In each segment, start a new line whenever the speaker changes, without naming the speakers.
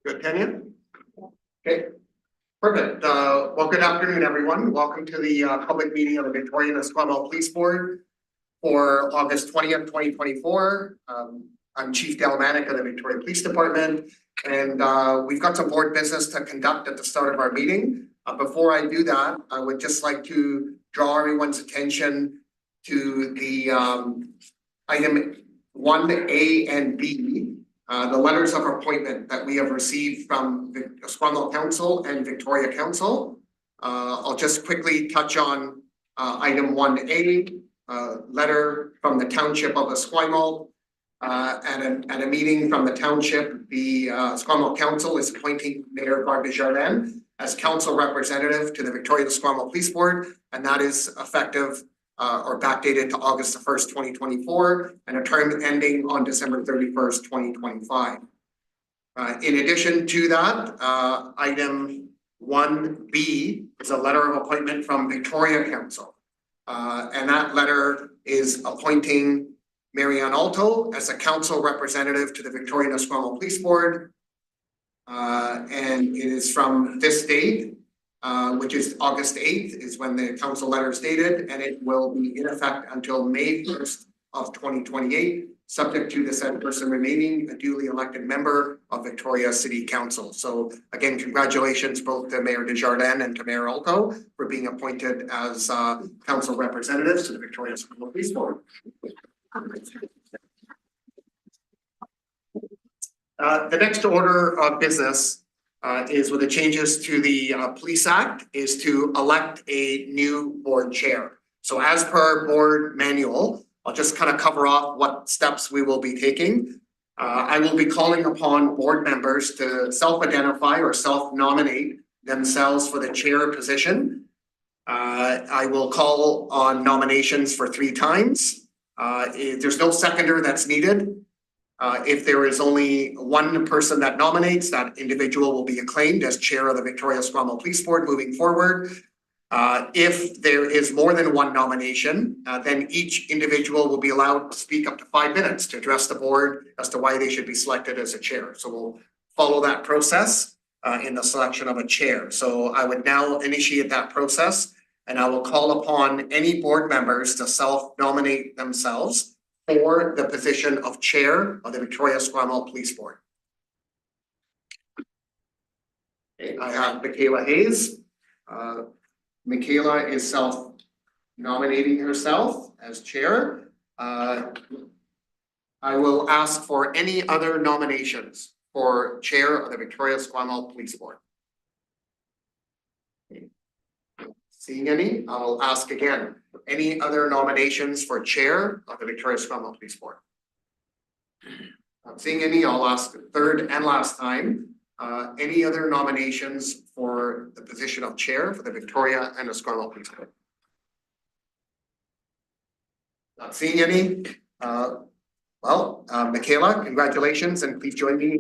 We're good, Tanya? Okay, perfect. Well, good afternoon, everyone. Welcome to the public meeting of the Victoria and Esquimalt Police Board for August 20th, 2024. I'm Chief Delmanic of the Victoria Police Department, and we've got some board business to conduct at the start of our meeting. Before I do that, I would just like to draw everyone's attention to the item 1A and B, the letters of appointment that we have received from the Esquimalt Council and Victoria Council. I'll just quickly touch on item 1A, letter from the Township of Esquimalt. At a meeting from the Township, the Esquimalt Council is appointing Mayor Barb Desjardins as council representative to the Victoria Esquimalt Police Board, and that is effective or backdated to August 1st, 2024, and a term ending on December 31st, 2025. In addition to that, item 1B is a letter of appointment from Victoria Council. And that letter is appointing Marianne Alto as a council representative to the Victoria Esquimalt Police Board. And it is from this date, which is August 8th, is when the council letter is dated, and it will be in effect until May 1st of 2028, subject to the said person remaining a duly elected member of Victoria City Council. So again, congratulations both to Mayor Desjardins and to Mayor Alto for being appointed as council representatives to the Victoria Esquimalt Police Board. The next order of business is with the changes to the Police Act is to elect a new board chair. So as per board manual, I'll just kind of cover off what steps we will be taking. I will be calling upon board members to self-identify or self-nominate themselves for the chair position. I will call on nominations for 3 times. If there's no seconder that's needed. If there is only one person that nominates, that individual will be acclaimed as chair of the Victoria Esquimalt Police Board moving forward. If there is more than one nomination, then each individual will be allowed to speak up to 5 minutes to address the board as to why they should be selected as a chair. So we'll follow that process in the selection of a chair. So I would now initiate that process, and I will call upon any board members to self-nominate themselves for the position of chair of the Victoria Esquimalt Police Board. Okay, I have Michaela Hayes. Michaela is self-nominating herself as chair. I will ask for any other nominations for chair of the Victoria Esquimalt Police Board. Okay. Seeing any, I will ask again. Any other nominations for chair of the Victoria Esquimalt Police Board? Not seeing any, I'll ask third and last time. Any other nominations for the position of chair for the Victoria and Esquimalt Police Board? Not seeing any. Michaela, congratulations, and please join me.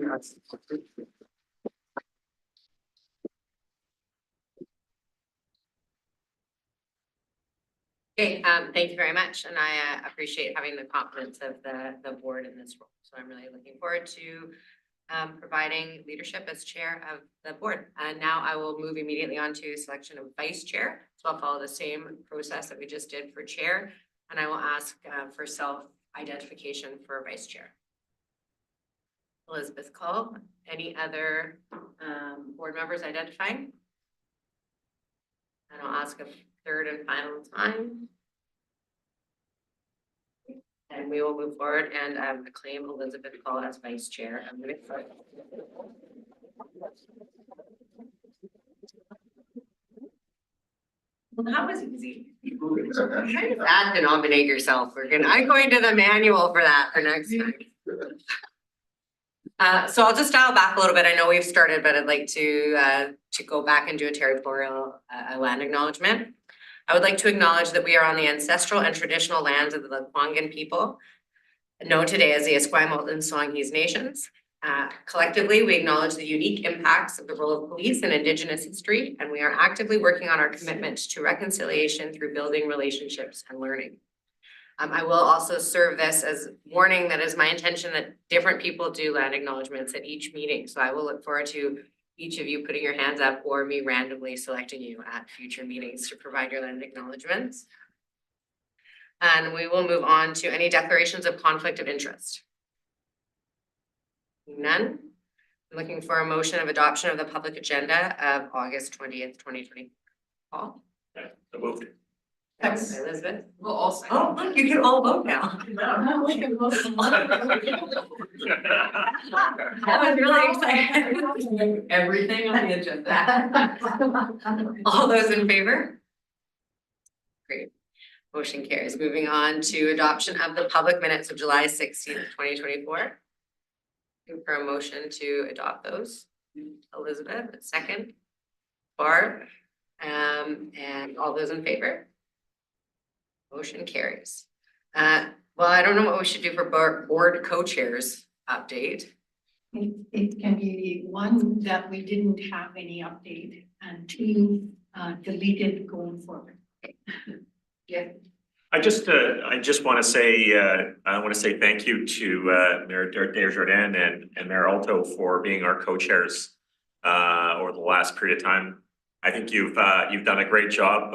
Okay, thank you very much, and I appreciate having the confidence of the board in this role. So I'm really looking forward to providing leadership as chair of the board. And now I will move immediately on to selection of vice chair. So I'll follow the same process that we just did for chair, and I will ask for self-identification for vice chair. Elizabeth Cole. Any other board members identifying? And I'll ask a third and final time. And we will move forward and acclaim Elizabeth Cole as vice chair. I'm going to well, that was easy. Kind of bad to nominate yourself. I'm going to the manual for that for next time. So I'll just dial back a little bit. I know we've started, but I'd like to go back and do a territorial land acknowledgement. I would like to acknowledge that we are on the ancestral and traditional lands of the Lekwungen people, known today as the Esquimalt and Songhees nations. Collectively, we acknowledge the unique impacts of the role of police in Indigenous history, and we are actively working on our commitment to reconciliation through building relationships and learning. I will also serve this as warning that is my intention that different people do land acknowledgements at each meeting. So I will look forward to each of you putting your hands up or me randomly selecting you at future meetings to provide your land acknowledgements. And we will move on to any declarations of conflict of interest. None. I'm looking for a motion of adoption of the public agenda of August 20th, 2020. Paul?
So moved.
Second by Elizabeth.
We'll all second.
Oh, look, you can all vote now.
No.
That was really exciting.
Everything on the agenda.
All those in favor? Great. Motion carries. Moving on to adoption of the public minutes of July 16th, 2024. Looking for a motion to adopt those. Elizabeth, second. Barb, and all those in favor? Motion carries. Well, I don't know what we should do for board co-chairs update.
It can be one that we didn't have any update and two deleted going forward.
Yeah.
I just want to say thank you to Mayor Desjardins and Mayor Alto for being our co-chairs over the last period of time. I think you've done a great job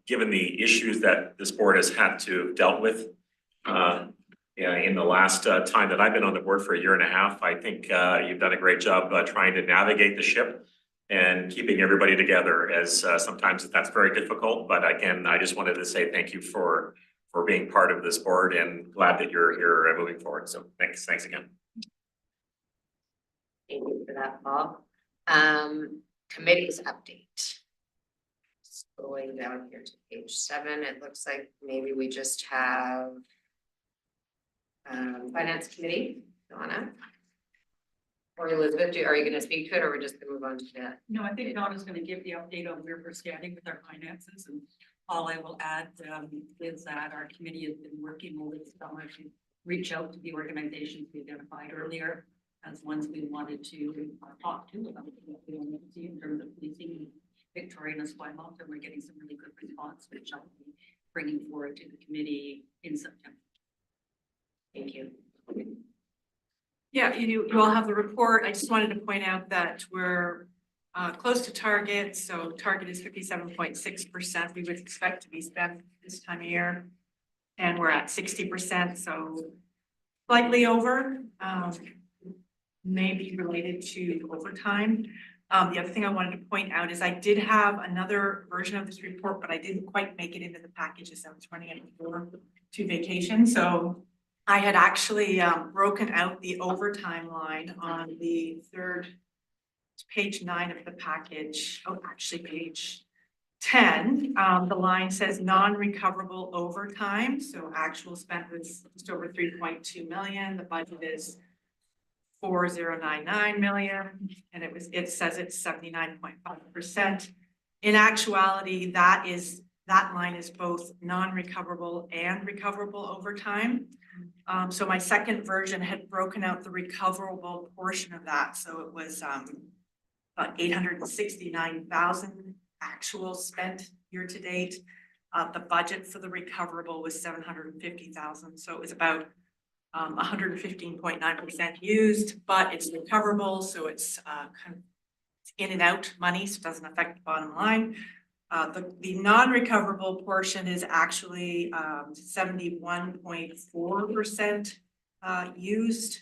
given the issues that this board has had to have dealt with. In the last time that I've been on the board for a year and a half, I think you've done a great job trying to navigate the ship and keeping everybody together, as sometimes that's very difficult. But again, I just wanted to say thank you for being part of this board, and glad that you're here moving forward. So thanks again.
Thank you for that, Paul. Committees update. Going down here to page 7, it looks like maybe we just have Finance Committee, Donna. Or Elizabeth, are you going to speak to it, or we're just going to move on to that?
No, I think Donna's going to give the update on where we're standing with our finances, and all I will add is that our committee has been working over the summer to reach out to the organizations we identified earlier as ones we wanted to talk to about what we wanted to see in terms of policing Victoria and Esquimalt, and we're getting some really good response, which I'll be bringing forward to the committee in September.
Thank you.
Yeah, you all have the report. I just wanted to point out that we're close to target. So target is 57.6%. We would expect to be spent this time of year. And we're at 60%, so slightly over, maybe related to overtime. The other thing I wanted to point out is I did have another version of this report, but I didn't quite make it into the package as I was running it before to vacation. So I had actually broken out the overtime line on the page 9 of the package. Oh, actually page 10. The line says non-recoverable overtime. So actual spent was just over 3.2 million. The budget is 4,099 million, and it says it's 79.5%. In actuality, that line is both non-recoverable and recoverable overtime. So my second version had broken out the recoverable portion of that. So it was about 869,000 actual spent year to date. The budget for the recoverable was 750,000. So it was about 115.9% used, but it's recoverable. So it's kind of in and out money, so it doesn't affect the bottom line. The non-recoverable portion is actually 71.4% used.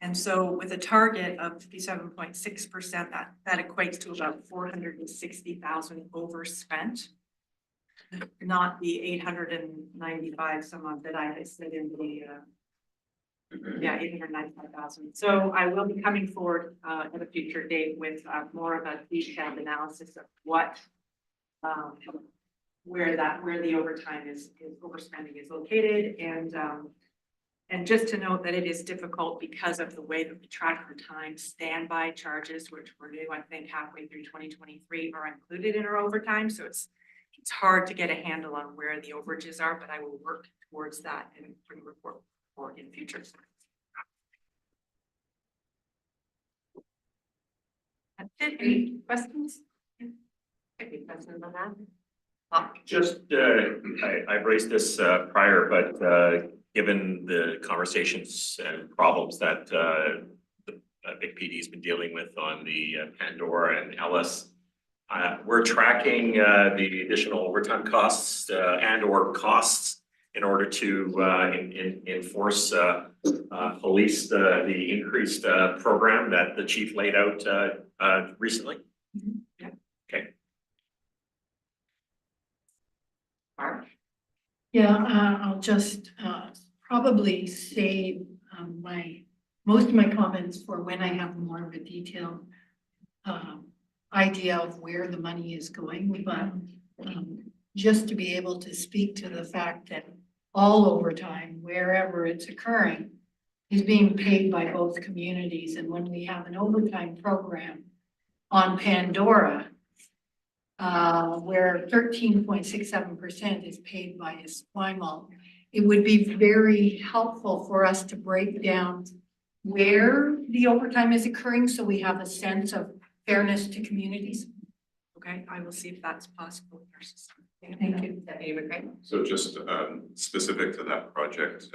And so with a target of 57.6%, that equates to about 460,000 overspent, not the 895 some odd that I had said in the 895,000. So I will be coming forward at a future date with more of a detailed analysis of what where the overtime is overspending is located, and just to note that it is difficult because of the way that we track our time. Standby charges, which were new, I think halfway through 2023, are included in our overtime. So it's hard to get a handle on where the overages are, but I will work towards that and bring a report for in future. That's it. Any questions?
Any questions on that?
Just, I've raised this prior, but given the conversations and problems that the Big PD's been dealing with on the Pandora and Ellis, we're tracking the additional overtime costs and or costs in order to enforce police the increased program that the chief laid out recently.
Yeah.
Okay.
Barb?
Yeah, I'll just probably save most of my comments for when I have more of a detailed idea of where the money is going, but just to be able to speak to the fact that all overtime, wherever it's occurring, is being paid by both communities. And when we have an overtime program on Pandora, where 13.67% is paid by Esquimalt, it would be very helpful for us to break down where the overtime is occurring, so we have a sense of fairness to communities.
Okay, I will see if that's possible in our system.
Thank you.
Deputy McCray?
So just specific to that project,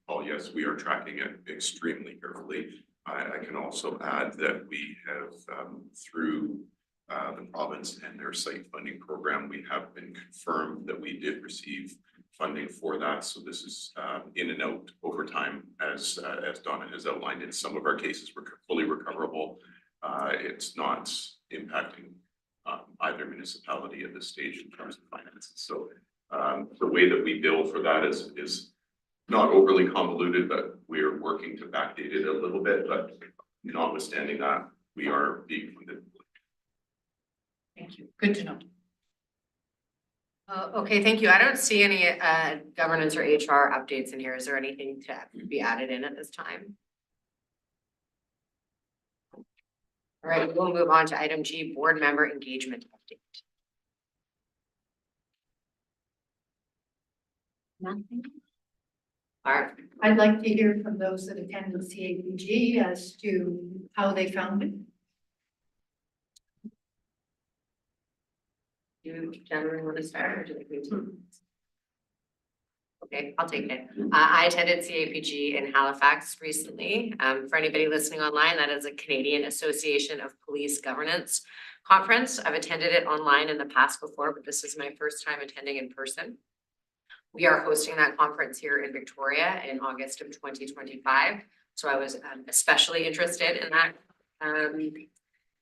Paul, yes, we are tracking it extremely carefully. I can also add that we have through the province and their site funding program, we have been confirmed that we did receive funding for that. So this is in and out over time, as Donna has outlined. In some of our cases, we're fully recoverable. It's not impacting either municipality at this stage in terms of finances. So the way that we bill for that is not overly convoluted, but we're working to backdate it a little bit. But notwithstanding that, we are being funded.
Thank you. Good to know.
Okay, thank you. I don't see any governance or HR updates in here. Is there anything to be added in at this time? All right, we'll move on to item G, board member engagement update. Nothing? All right.
I'd like to hear from those that attended CAPG as to how they found it.
Do you gentlemen want to start or do you want to? Okay, I'll take it. I attended CAPG in Halifax recently. For anybody listening online, that is a Canadian Association of Police Governance conference. I've attended it online in the past before, but this is my first time attending in person. We are hosting that conference here in Victoria in August of 2025. So I was especially interested in that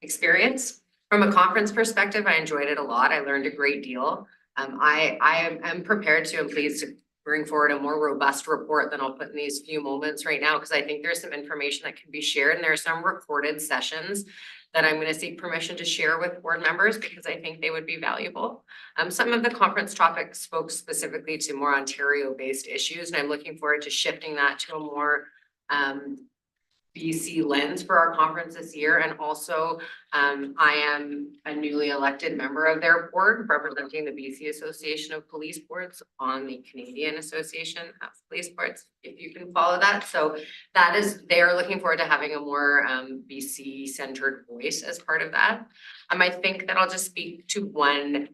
experience. From a conference perspective, I enjoyed it a lot. I learned a great deal. I am prepared to and pleased to bring forward a more robust report than I'll put in these few moments right now, because I think there's some information that can be shared, and there are some recorded sessions that I'm going to seek permission to share with board members because I think they would be valuable. Some of the conference topics spoke specifically to more Ontario-based issues, and I'm looking forward to shifting that to a more BC lens for our conference this year. And also, I am a newly elected member of their board representing the BC Association of Police Boards on the Canadian Association of Police Boards, if you can follow that. So that is, they are looking forward to having a more BC centered voice as part of that. I think that I'll just speak to one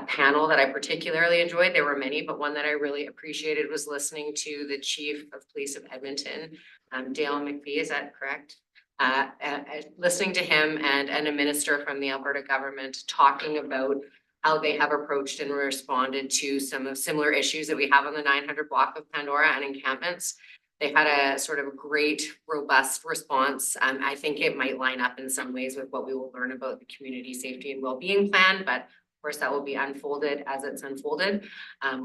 panel that I particularly enjoyed. There were many, but one that I really appreciated was listening to the Chief of Police of Edmonton, Dale McPhee, is that correct? Listening to him and a minister from the Alberta government talking about how they have approached and responded to some of similar issues that we have on the 900 block of Pandora and encampments. They had a sort of great, robust response. I think it might line up in some ways with what we will learn about the community safety and well-being plan, but of course, that will be unfolded as it's unfolded.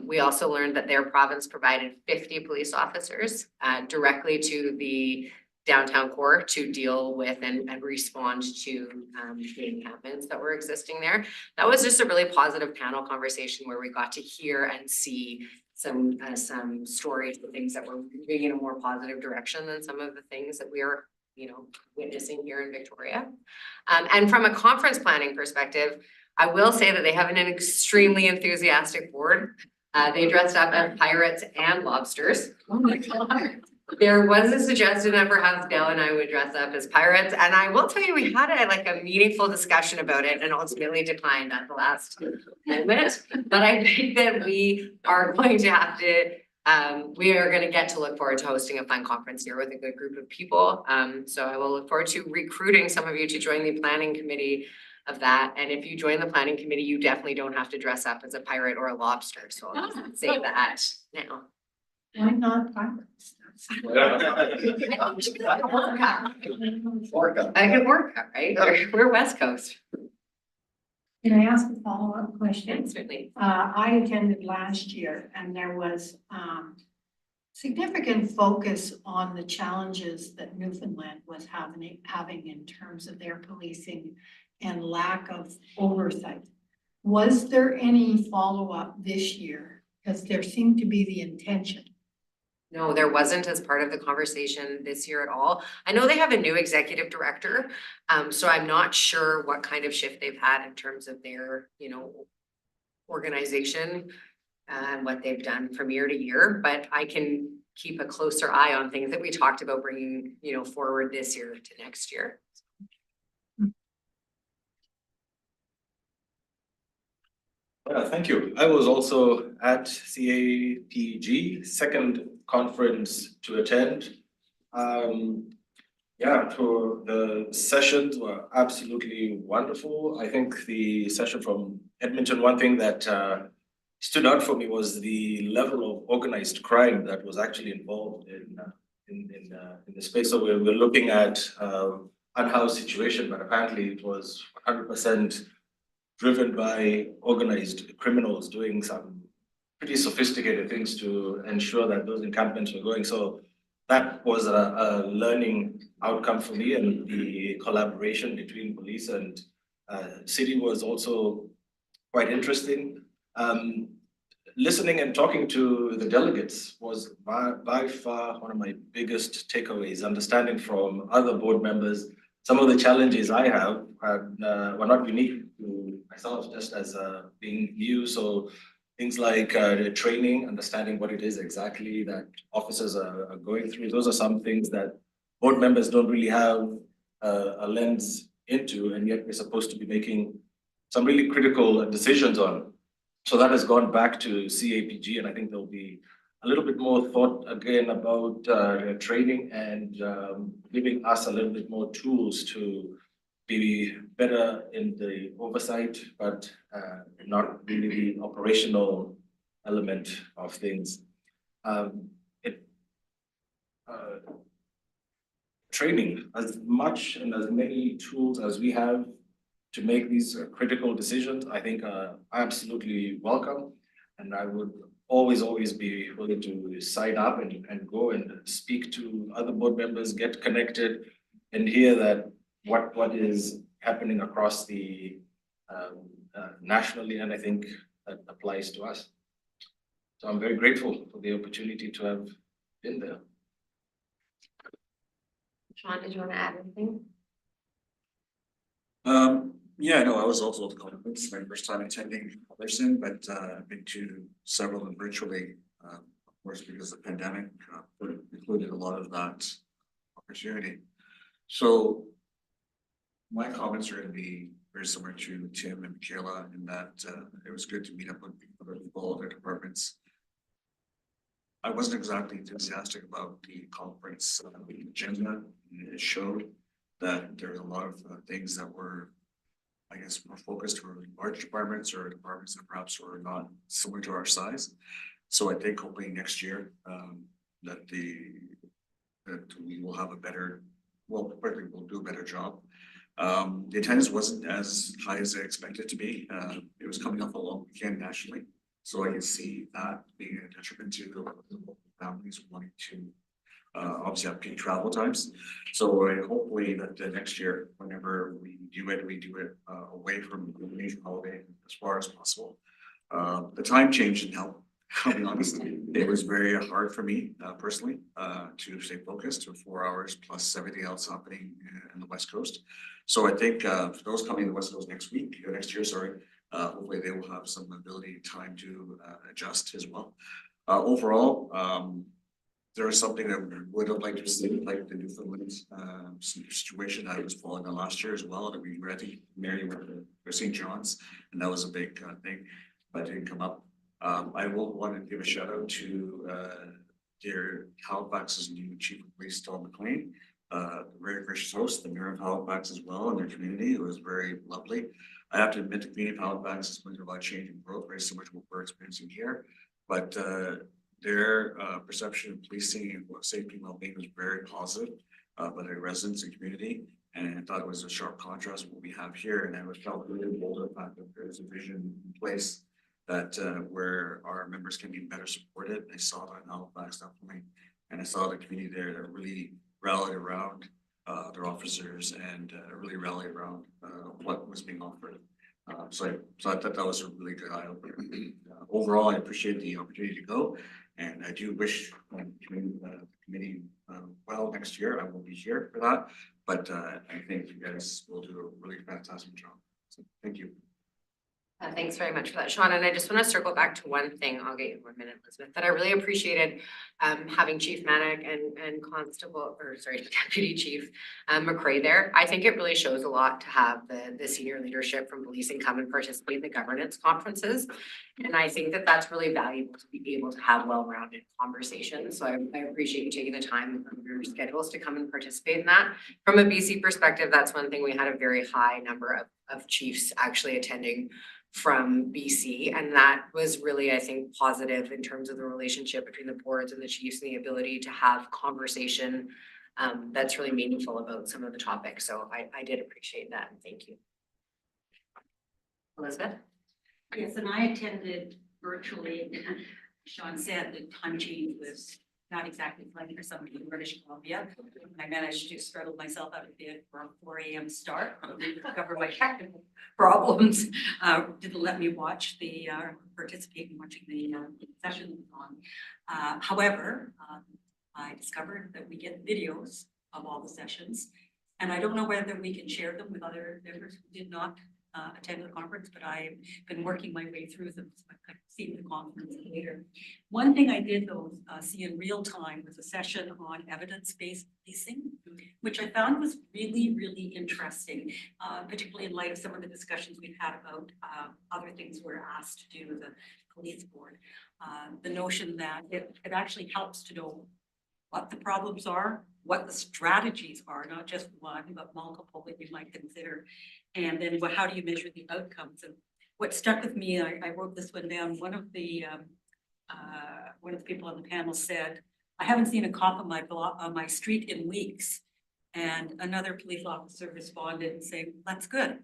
We also learned that their province provided 50 police officers directly to the downtown core to deal with and respond to the encampments that were existing there. That was just a really positive panel conversation where we got to hear and see some stories of things that were moving in a more positive direction than some of the things that we are, witnessing here in Victoria. And from a conference planning perspective, I will say that they have an extremely enthusiastic board. They dressed up as pirates and lobsters.
Oh my God.
There was a suggestion that perhaps Dale and I would dress up as pirates, and I will tell you, we had a meaningful discussion about it and ultimately declined at the last moment. But I think that we are going to have to, we are gonna get to look forward to hosting a fun conference here with a good group of people. So I will look forward to recruiting some of you to join the planning committee of that. And if you join the planning committee, you definitely don't have to dress up as a pirate or a lobster, so I'll just say that now.
Why not pirates?
Orca.
I can work, right? We're West Coast.
Can I ask a follow-up question?
Certainly.
I attended last year and there was significant focus on the challenges that Newfoundland was having in terms of their policing and lack of oversight. Was there any follow-up this year? Because there seemed to be the intention.
No, there wasn't as part of the conversation this year at all. I know they have a new executive director, so I'm not sure what kind of shift they've had in terms of their, organization and what they've done from year to year, but I can keep a closer eye on things that we talked about bringing, forward this year to next year.
Thank you. I was also at CAPG, second conference to attend. The sessions were absolutely wonderful. I think the session from Edmonton, one thing that stood out for me was the level of organized crime that was actually involved in the space. So we're looking at unhoused situation, but apparently it was 100% driven by organized criminals doing some pretty sophisticated things to ensure that those encampments were going. So that was a learning outcome for me, and the collaboration between police and city was also quite interesting. Listening and talking to the delegates was by far one of my biggest takeaways, understanding from other board members some of the challenges I have were not unique to myself, just as being new. So things like training, understanding what it is exactly that officers are going through. Those are some things that board members don't really have a lens into, and yet we're supposed to be making some really critical decisions on. So that has gone back to CAPG, and I think there'll be a little bit more thought again about training and giving us a little bit more tools to be better in the oversight, but not really the operational element of things. Training, as much and as many tools as we have to make these critical decisions, I think are absolutely welcome. And I would always be willing to sign up and go and speak to other board members, get connected, and hear that what is happening across the nationally, and I think that applies to us. So I'm very grateful for the opportunity to have been there.
Sean, did you want to add anything?
Yeah, no, I was also at the conference, my first time attending in person, but I've been to several of them virtually, of course, because the pandemic included a lot of that opportunity. So my comments are going to be very similar to Tim and Michaela in that it was good to meet up with other people, other departments. I wasn't exactly enthusiastic about the conference agenda. It showed that there was a lot of things that were, I guess, more focused for large departments or departments that perhaps were not similar to our size. So I think hopefully next year that we will have a better, well, partly we'll do a better job. The attendance wasn't as high as I expected it to be. It was coming off a long weekend nationally. So I can see that being a detriment to the families wanting to obviously have peak travel times. So hopefully that next year, whenever we do it away from the major holiday as far as possible. The time change didn't help. I'll be honest. It was very hard for me personally to stay focused for 4 hours plus everything else happening in the West Coast. So I think for those coming to the West Coast next year, sorry, hopefully they will have some ability time to adjust as well. Overall, there was something that we would have liked to see, like the Newfoundland situation that was following on last year as well, that we were, I think, Mary were St. John's, and that was a big thing, but it didn't come up. I will want to give a shout out to dear Halifax's new Chief of Police, Tom McLean. Very gracious host, the Mayor of Halifax as well, and their community. It was very lovely. I have to admit, the community of Halifax is going through a lot of change and growth, very similar to what we're experiencing here. But their perception of policing and safety and well-being was very positive by the residents and community. And I thought it was a sharp contrast with what we have here. And I felt really bold of the fact that there's a vision in place that where our members can be better supported. I saw that in Halifax definitely. And I saw the community there that really rallied around their officers and really rallied around what was being offered. So I thought that was a really good eye opener. Overall, I appreciate the opportunity to go, and I do wish the committee well next year. I won't be here for that, but I think you guys will do a really fantastic job. So thank you.
Thanks very much for that, Sean. And I just want to circle back to one thing. I'll get you 1 minute, Elizabeth, that I really appreciated having Chief Manick and Deputy Chief McCrae there. I think it really shows a lot to have the senior leadership from policing come and participate in the governance conferences. And I think that that's really valuable to be able to have well-rounded conversations. So I appreciate you taking the time from your schedules to come and participate in that. From a BC perspective, that's one thing. We had a very high number of chiefs actually attending from BC, and that was really, I think, positive in terms of the relationship between the boards and the chiefs and the ability to have conversation that's really meaningful about some of the topics. So I did appreciate that, and thank you. Elizabeth?
Yes, and I attended virtually. Sean said the time change was not exactly plenty for somebody in British Columbia. I managed to struggle myself out of bed for a 4 a.m. start, cover my technical problems. Didn't let me watch the participate in watching the session on. However, I discovered that we get videos of all the sessions, and I don't know whether we can share them with other members who did not attend the conference, but I've been working my way through them, so I've seen the conference later. One thing I did though see in real time was a session on evidence-based policing, which I found was really, really interesting, particularly in light of some of the discussions we've had about other things we're asked to do as a police board. The notion that it actually helps to know what the problems are, what the strategies are, not just one, but multiple that you might consider. And then how do you measure the outcomes? And what stuck with me, I wrote this one down. One of the people on the panel said, "I haven't seen a cop on my street in weeks." And another police officer responded and saying, "That's good."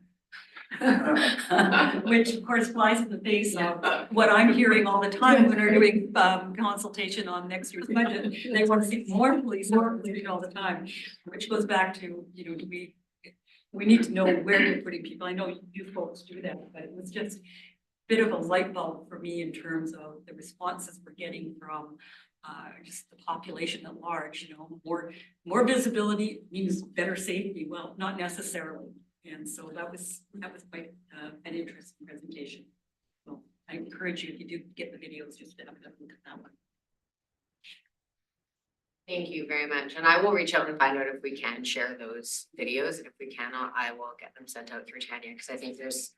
Which of course flies in the face of what I'm hearing all the time when we're doing consultation on next year's budget. They want to see more police all the time, which goes back to, you know, we need to know where we're putting people. I know you folks do that, but it was just a bit of a light bulb for me in terms of the responses we're getting from just the population at large. You know, more visibility means better safety. Well, not necessarily. And so that was quite an interesting presentation. So I encourage you, if you do get the videos, just to have a look at that one.
Thank you very much. And I will reach out and find out if we can share those videos. And if we cannot, I will get them sent out through Tanya, because I think there's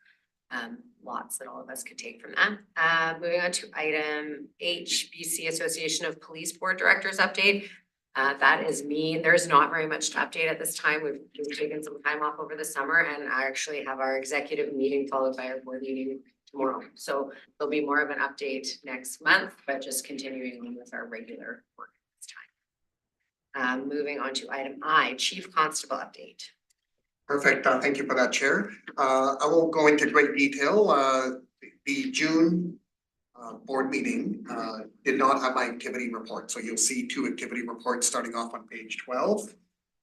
lots that all of us could take from that. Moving on to item H, BC Association of Police Board Directors update. That is me. There's not very much to update at this time. We've taken some time off over the summer, and I actually have our executive meeting followed by our board meeting tomorrow. So there'll be more of an update next month, but just continuing on with our regular work this time. Moving on to item I, Chief Constable update.
Perfect. Thank you for that, Chair. I won't go into great detail. The June board meeting did not have my activity report. So you'll see 2 activity reports starting off on page 12.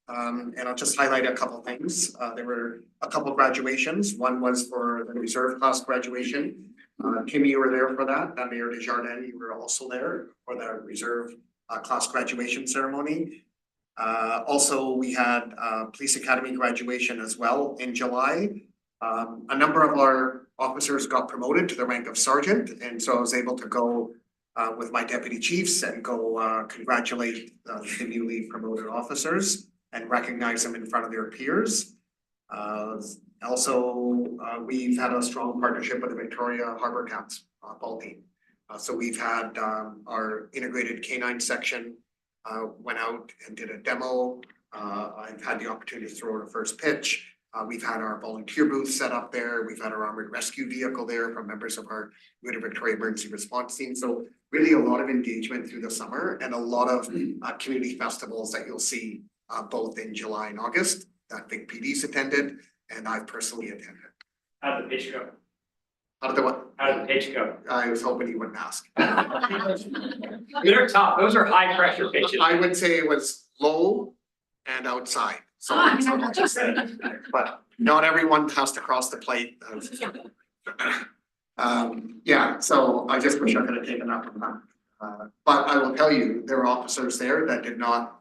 And I'll just highlight a couple things. There were a couple graduations. One was for the reserve class graduation. Kim, you were there for that. Mayor Desjardins, you were also there for the reserve class graduation ceremony. Also, we had Police Academy graduation as well in July. A number of our officers got promoted to the rank of sergeant, and so I was able to go with my deputy chiefs and go congratulate the newly promoted officers and recognize them in front of their peers. Also, we've had a strong partnership with the Victoria Harbour Cats ball team. So we've had our integrated K9 section went out and did a demo. I've had the opportunity to throw the first pitch. We've had our volunteer booth set up there. We've had our armored rescue vehicle there from members of our Greater Victoria Emergency Response Team. So really a lot of engagement through the summer and a lot of community festivals that you'll see both in July and August that Vic PD's attended and I've personally attended.
How did the pitch go?
How did the what?
How did the pitch go?
I was hoping you wouldn't ask.
They're tough. Those are high pressure pitches.
I would say it was low and outside. So, but not everyone has to cross the plate. Yeah, so I just wish I could have taken up on that. But I will tell you, there were officers there that did not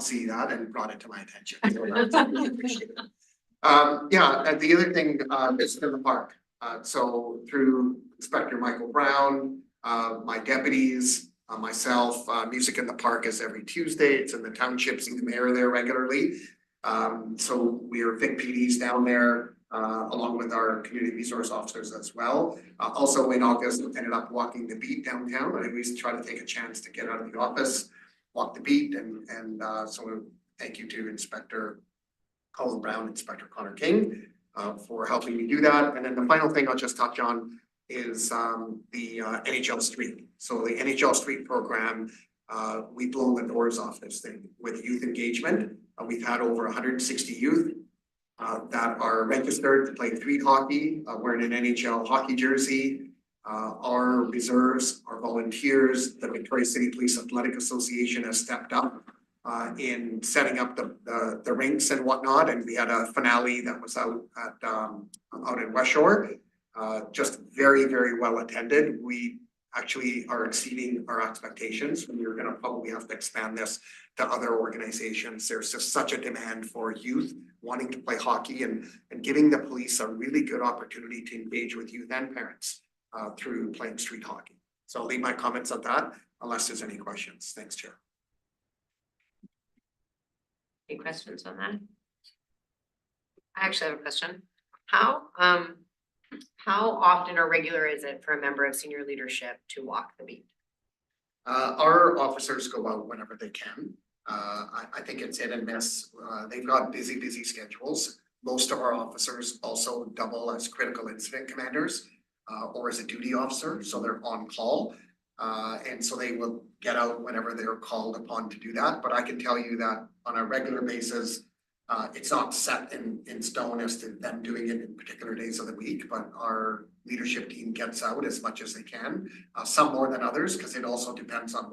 see that and brought it to my attention. So that's really appreciated. Yeah, and the other thing is in the park. So through Inspector Michael Brown, my deputies, myself, Music in the Park is every Tuesday. It's in the township, see the mayor there regularly. So we are Vic PDs down there, along with our community resource officers as well. Also in August, we ended up walking the beat downtown. I always try to take a chance to get out of the office, walk the beat, and so thank you to Inspector Colin Brown, Inspector Connor King, for helping me do that. And then the final thing I'll just touch on is the NHL Street. So the NHL Street program, we've blown the doors off this thing with youth engagement. We've had over 160 youth that are registered to play street hockey, wearing an NHL hockey jersey. Our reserves, our volunteers, the Victoria City Police Athletic Association has stepped up in setting up the rinks and whatnot. And we had a finale that was out in West Shore. Just very, very well attended. We actually are exceeding our expectations. We're gonna probably have to expand this to other organizations. There's just such a demand for youth wanting to play hockey and giving the police a really good opportunity to engage with youth and parents through playing street hockey. So I'll leave my comments on that unless there's any questions. Thanks, Chair.
Any questions on that? I actually have a question. How often or regular is it for a member of senior leadership to walk the beat?
Our officers go out whenever they can. I think it's hit and miss. They've got busy schedules. Most of our officers also double as critical incident commanders or as a duty officer, so they're on call. And so they will get out whenever they're called upon to do that. But I can tell you that on a regular basis, it's not set in stone as to them doing it in particular days of the week, but our leadership team gets out as much as they can. Some more than others, because it also depends on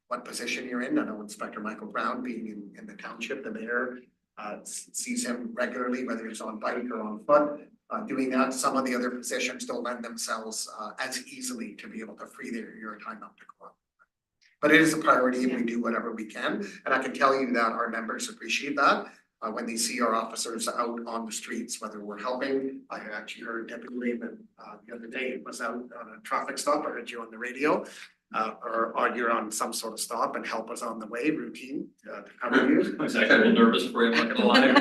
what position you're in. I know Inspector Michael Brown being in the township, the mayor sees him regularly, whether he's on bike or on foot. Doing that, some of the other positions don't lend themselves as easily to be able to free your time up to go out. But it is a priority and we do whatever we can. And I can tell you that our members appreciate that. When they see our officers out on the streets, whether we're helping. I actually heard Deputy Raymond the other day was out on a traffic stop. I heard you on the radio. Or you're on some sort of stop and help us on the way, routine to cover you.
I was actually a little nervous for you, I'm not gonna lie.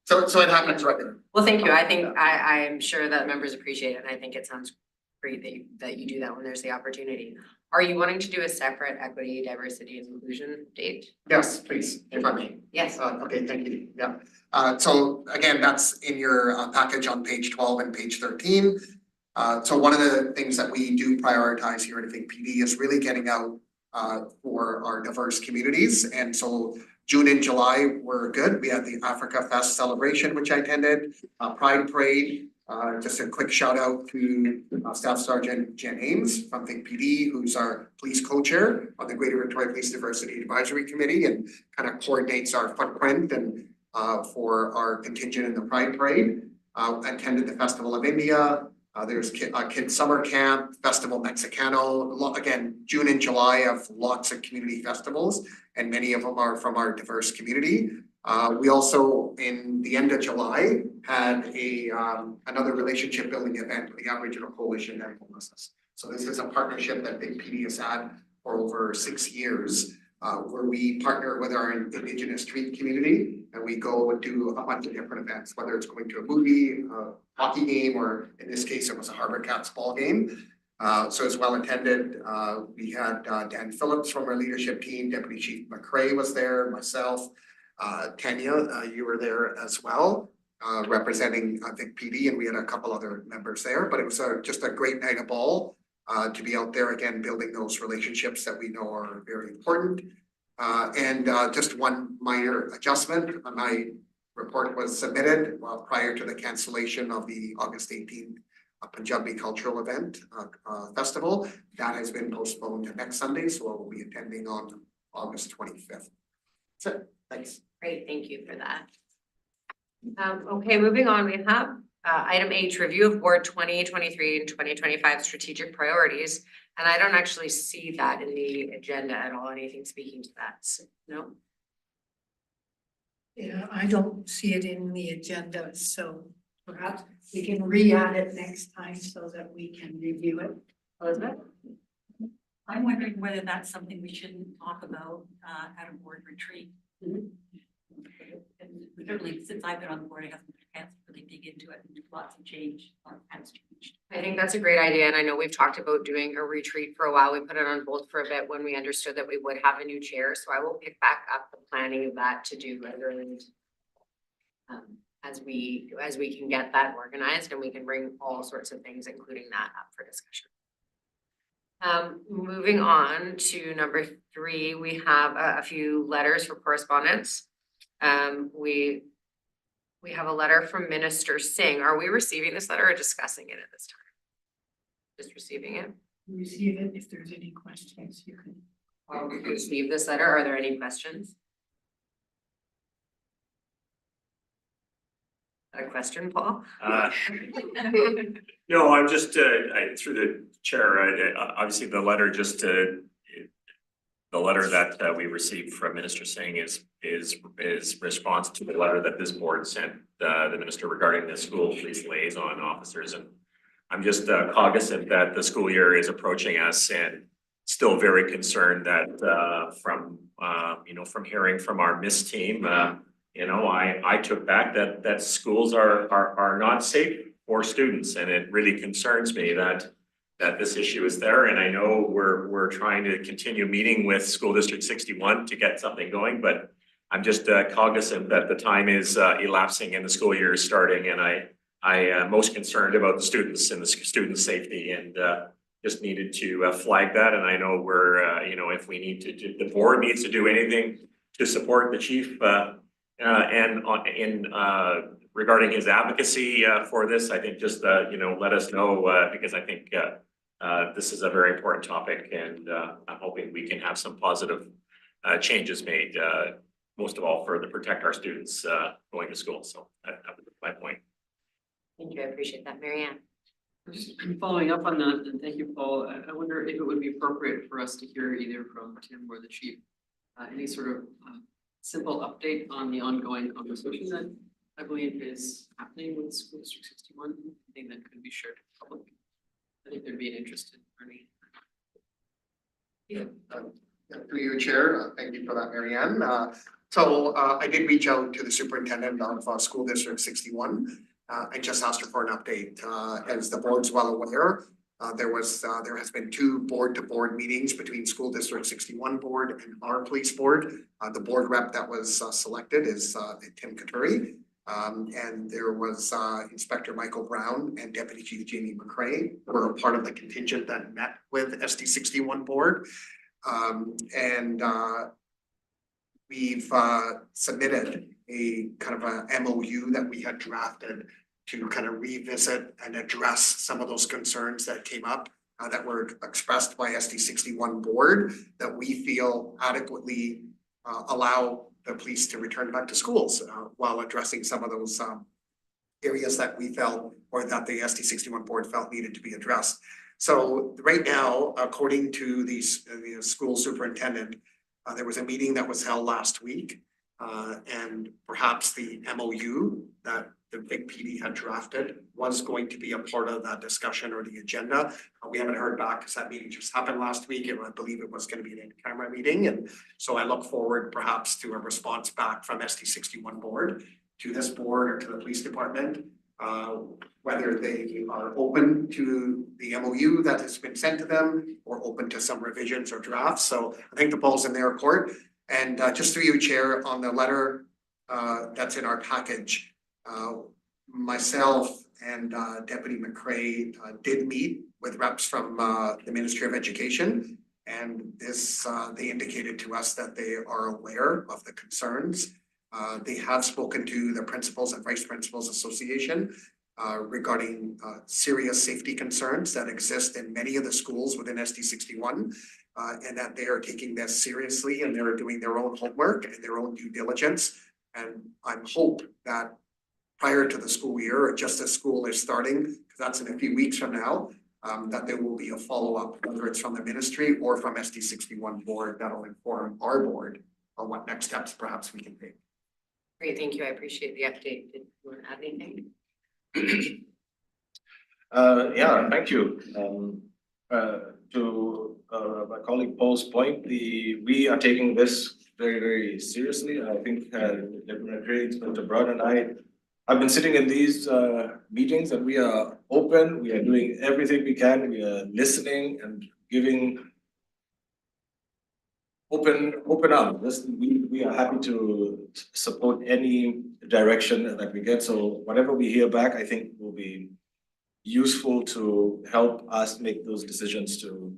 So it happens regularly.
Well, thank you. I think I'm sure that members appreciate it. And I think it sounds great that you do that when there's the opportunity. Are you wanting to do a separate equity, diversity and inclusion date?
Yes, please, if I may.
Yes.
Okay, thank you. Yeah. So again, that's in your package on page 12 and page 13. So one of the things that we do prioritize here at Vic PD is really getting out for our diverse communities. And so June and July were good. We had the Africa Fest celebration, which I attended, Pride Parade. Just a quick shout out to Staff Sergeant Jen Ames from Vic PD, who's our police co-chair on the Greater Victoria Police Diversity Advisory Committee and kind of coordinates our footprint and for our contingent in the Pride Parade. Attended the Festival of India. There's Kid Summer Camp, Festival Mexicano. Again, June and July have lots of community festivals and many of them are from our diverse community. We also, in the end of July, had another relationship building event with the Aboriginal Coalition and homelessness. So this is a partnership that Big PD has had for over 6 years, where we partner with our Indigenous street community and we go and do a bunch of different events, whether it's going to a movie, a hockey game, or in this case, it was a Harvard Cats ball game. So it's well attended. We had Dan Phillips from our leadership team, Deputy Chief McCrae was there, myself, Tanya, you were there as well, representing Vic PD, and we had a couple other members there, but it was just a great night of ball. To be out there again, building those relationships that we know are very important. And just one minor adjustment, my report was submitted prior to the cancellation of the August 18th Punjabi Cultural Event Festival. That has been postponed to next Sunday, so I will be attending on August 25th. That's it, thanks.
Great, thank you for that. Okay, moving on, we have item H, review of board 2023 and 2025 strategic priorities. And I don't actually see that in the agenda at all, anything speaking to that, so, no?
Yeah, I don't see it in the agenda, so perhaps we can re-add it next time so that we can review it.
Elizabeth?
I'm wondering whether that's something we shouldn't talk about at a board retreat. And certainly since I've been on the board, I haven't had a chance to really dig into it, and lots of change, has changed.
I think that's a great idea, and I know we've talked about doing a retreat for a while. We put it on hold for a bit when we understood that we would have a new chair, so I will pick back up the planning of that to do as we can get that organized, and we can bring all sorts of things, including that, up for discussion. Moving on to number 3, we have a few letters for correspondence. We have a letter from Minister Singh. Are we receiving this letter or discussing it at this time? Just receiving it?
Receive it. If there's any questions, you can.
We received this letter. Are there any questions? A question, Paul?
No, I'm just, through the chair, obviously the letter the letter that we received from Minister Singh is response to the letter that this board sent the minister regarding the school police liaison officers. And I'm just cognizant that the school year is approaching us and still very concerned that from hearing from our MISS team, I took back that schools are not safe for students, and it really concerns me that this issue is there. And I know we're trying to continue meeting with School District 61 to get something going, but I'm just cognizant that the time is elapsing and the school year is starting, and I am most concerned about the students and the student safety, and just needed to flag that. And I know if we need to the board needs to do anything to support the chief regarding his advocacy for this, I think just let us know, because I think this is a very important topic, and I'm hoping we can have some positive changes made, most of all to protect our students going to school. So that was my point.
Thank you. I appreciate that. Mary Ann.
Just following up on that, and thank you, Paul. I wonder if it would be appropriate for us to hear either from Tim or the chief, any sort of simple update on the ongoing conversation that I believe is happening with School District 61, anything that could be shared to the public. I think there'd be an interest in learning.
Through your chair, thank you for that, Mary Ann. So I did reach out to the superintendent of School District 61. I just asked her for an update. As the board's well aware, there has been 2 board-to-board meetings between School District 61 board and our police board. The board rep that was selected is Tim Katuri. And there was Inspector Michael Brown and Deputy Chief Jamie McCrae were a part of the contingent that met with SD 61 board. We've submitted a kind of a MOU that we had drafted to kind of revisit and address some of those concerns that came up that were expressed by SD 61 board, that we feel adequately allow the police to return back to schools while addressing some of those areas that we felt, or that the SD 61 board felt needed to be addressed. So right now, according to the school superintendent, there was a meeting that was held last week And perhaps the MOU that the big PD had drafted was going to be a part of that discussion or the agenda. We haven't heard back because that meeting just happened last week, and I believe it was going to be an in-camera meeting. And so I look forward perhaps to a response back from ST61 board to this board or to the police department, whether they are open to the MOU that has been sent to them or open to some revisions or drafts. So I think the ball's in their court. And just through you, Chair, on the letter that's in our package, myself and Deputy McCray did meet with reps from the Ministry of Education. And this, they indicated to us that they are aware of the concerns. They have spoken to the Principals and Vice Principals Association regarding serious safety concerns that exist in many of the schools within ST61. And that they are taking this seriously and they're doing their own homework and their own due diligence. And I'm hope that prior to the school year, or just as school is starting, because that's in a few weeks from now, that there will be a follow-up, whether it's from the ministry or from ST61 board, that'll inform our board on what next steps perhaps we can take.
Great, thank you. I appreciate the update. Did you want to add anything?
Yeah, thank you. To my colleague Paul's point, we are taking this very, very seriously. I think Deputy Grade, Inspector Brown and I have been sitting in these meetings, and we are open. We are doing everything we can. We are listening and giving open up. We are happy to support any direction that we get. So whatever we hear back, I think will be useful to help us make those decisions to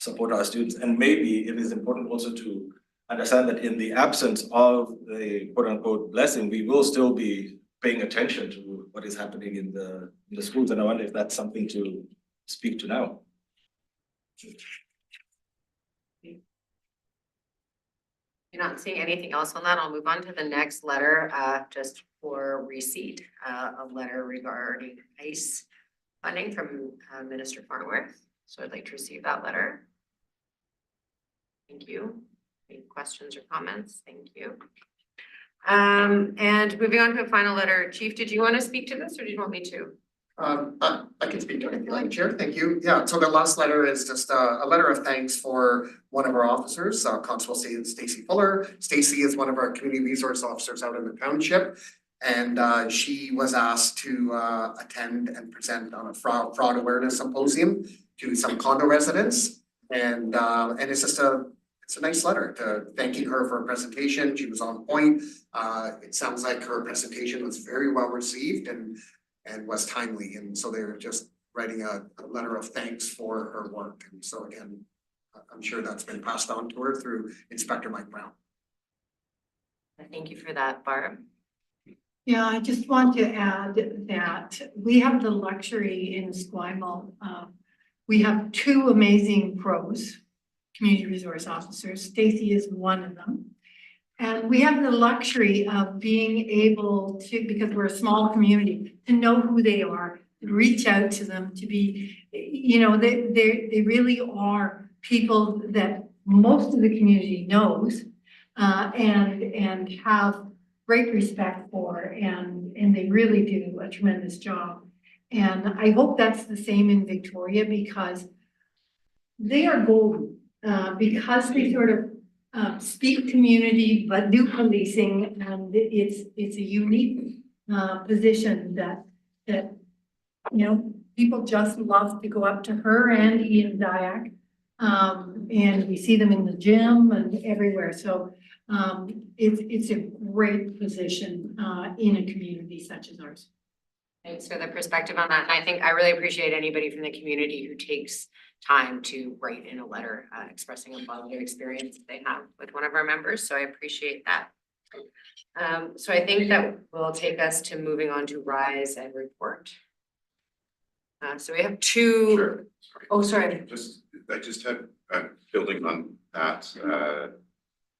support our students. And maybe it is important also to understand that in the absence of the quote unquote blessing, we will still be paying attention to what is happening in the schools. And I wonder if that's something to speak to now.
You're not seeing anything else on that. I'll move on to the next letter, just for receipt, a letter regarding ICE funding from Minister Farnworth. So I'd like to receive that letter. Thank you. Any questions or comments? Thank you. And moving on to a final letter, Chief, did you want to speak to this or do you want me to?
I can speak to it if you like, Chair. Thank you. Yeah, so the last letter is just a letter of thanks for one of our officers, Constable Stacy Fuller. Stacy is one of our community resource officers out in the township. And she was asked to attend and present on a fraud awareness symposium to some condo residents. And it's just it's a nice letter to thanking her for her presentation. She was on point. It sounds like her presentation was very well received and was timely. And so they're just writing a letter of thanks for her work. And so again, I'm sure that's been passed on to her through Inspector Mike Brown.
Thank you for that, Barb.
Yeah, I just want to add that we have the luxury in Esquimalt. We have two amazing pros, community resource officers. Stacy is one of them. And we have the luxury of being able to, because we're a small community, to know who they are, to reach out to them, to be, you know, they really are people that most of the community knows and have great respect for, and they really do a tremendous job. And I hope that's the same in Victoria, because they are golden, because they sort of speak community but do policing, and it's a unique position that you know, people just love to go up to her and Ian Dyack, and we see them in the gym and everywhere. So it's a great position in a community such as ours.
Thanks for the perspective on that. And I think I really appreciate anybody from the community who takes time to write in a letter expressing a positive experience they have with one of our members. So I appreciate that. So I think that will take us to moving on to rise and report. So we have two.
Sure.
Oh, sorry.
I just had, building on that,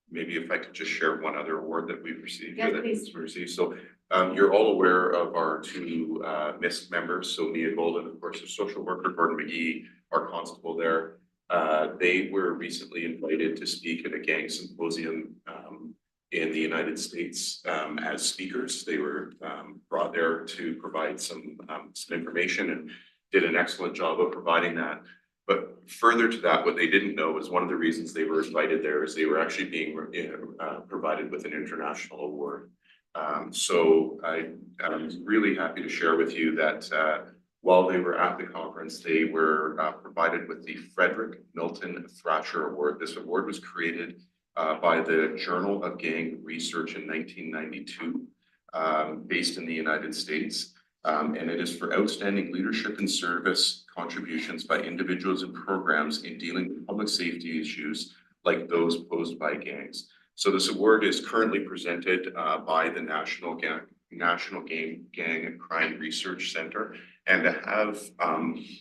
maybe if I could just share one other award that we've received.
Yes, please.
So you're all aware of our two MISC members. So Mia Golden, of course, a social worker, Gordon McGee, our constable there. They were recently invited to speak at a gang symposium in the United States as speakers. They were brought there to provide some information and did an excellent job of providing that. But further to that, what they didn't know is one of the reasons they were invited there is they were actually being provided with an international award. So I'm really happy to share with you that while they were at the conference, they were provided with the Frederick Milton Thrasher Award. This award was created by the Journal of Gang Research in 1992, based in the United States. And it is for outstanding leadership and service contributions by individuals and programs in dealing with public safety issues like those posed by gangs. So this award is currently presented by the National Gang and Crime Research Center. And to have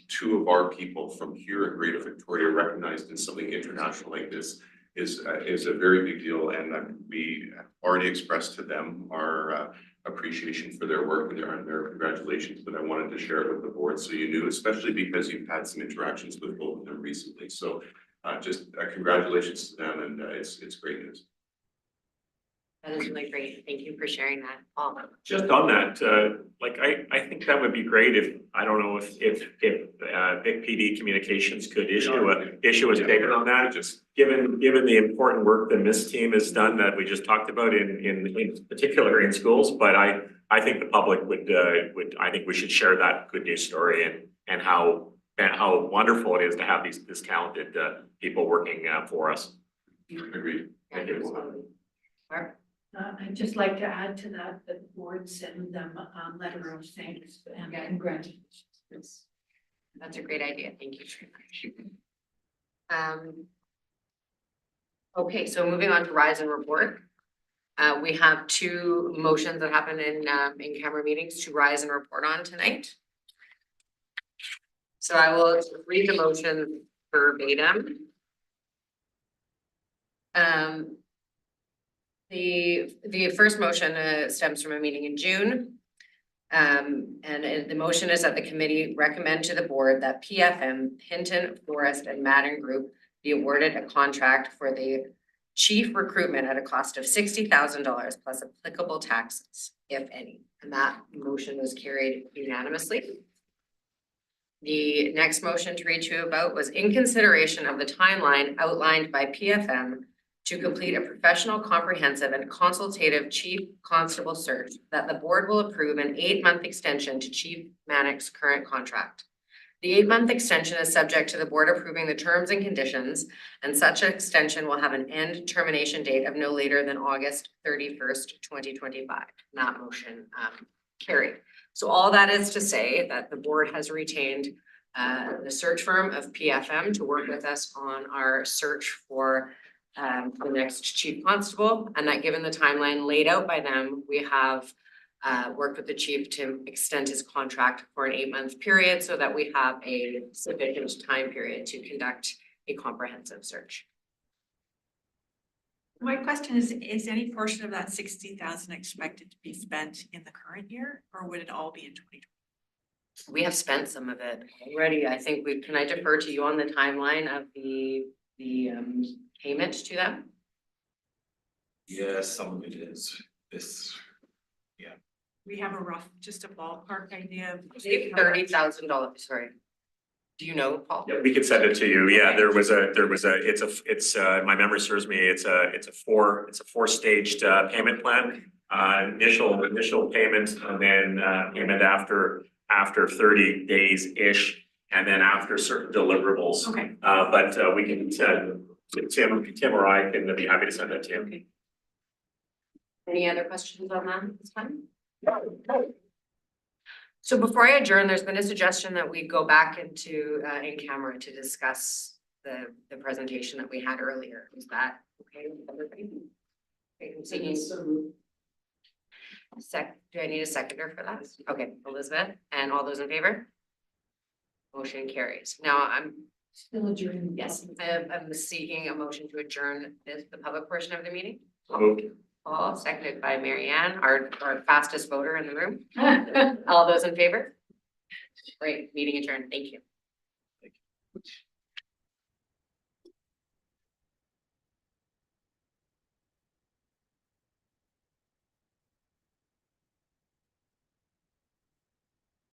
two of our people from here at Greater Victoria recognized in something international like this is a very big deal. And we already expressed to them our appreciation for their work and their congratulations, but I wanted to share it with the board so you knew, especially because you've had some interactions with both of them recently. So just congratulations to them, and it's great news.
That is really great. Thank you for sharing that, Paul.
Just on that, like, I think that would be great if, I don't know if Vic PD Communications could issue a statement on that. Just given the important work that this team has done that we just talked about in particular in schools, but I think the public would, I think we should share that good news story and how wonderful it is to have this talented people working for us.
Agreed.
Thank you.
Mark?
I'd just like to add to that, the board send them a letter of thanks and congratulations.
That's a great idea. Thank you. Okay, so moving on to rise and report. We have two motions that happen in camera meetings to rise and report on tonight. So I will read the motion verbatim. The first motion stems from a meeting in June. And the motion is that the committee recommend to the board that PFM, Hinton, Forest, and Madden Group be awarded a contract for the chief recruitment at a cost of $60,000 plus applicable taxes, if any. And that motion was carried unanimously. The next motion to read you about was in consideration of the timeline outlined by PFM to complete a professional, comprehensive, and consultative chief constable search, that the board will approve an 8-month extension to Chief Manick's current contract. The 8-month extension is subject to the board approving the terms and conditions, and such an extension will have an end termination date of no later than August 31st, 2025. That motion carried. So all that is to say that the board has retained the search firm of PFM to work with us on our search for the next chief constable, and that given the timeline laid out by them, we have worked with the chief to extend his contract for an 8-month period so that we have a sufficient time period to conduct a comprehensive search.
My question is any portion of that 60,000 expected to be spent in the current year, or would it all be in 2020?
We have spent some of it already. I think can I defer to you on the timeline of the payment to them?
Yes, some of it is this.
We have just a ballpark idea of.
$30,000, sorry. Do you know, Paul?
Yeah, we could send it to you. Yeah, it's my memory serves me, it's a four-staged payment plan. Initial payment, and then payment after 30 days-ish, and then after certain deliverables.
Okay.
But we can send, Tim or I can be happy to send that to you.
Okay. Any other questions on that this time? So before I adjourn, there's been a suggestion that we go back into in camera to discuss the presentation that we had earlier. Is that okay with everybody? Okay, I'm seeing do I need a seconder for that? Okay, Elizabeth, and all those in favor? Motion carries. Now I'm
Still adjourned.
yes, I'm seeking a motion to adjourn the public portion of the meeting.
Moved.
Paul, seconded by Marianne, our fastest voter in the room. All those in favor? Great, meeting adjourned. Thank you.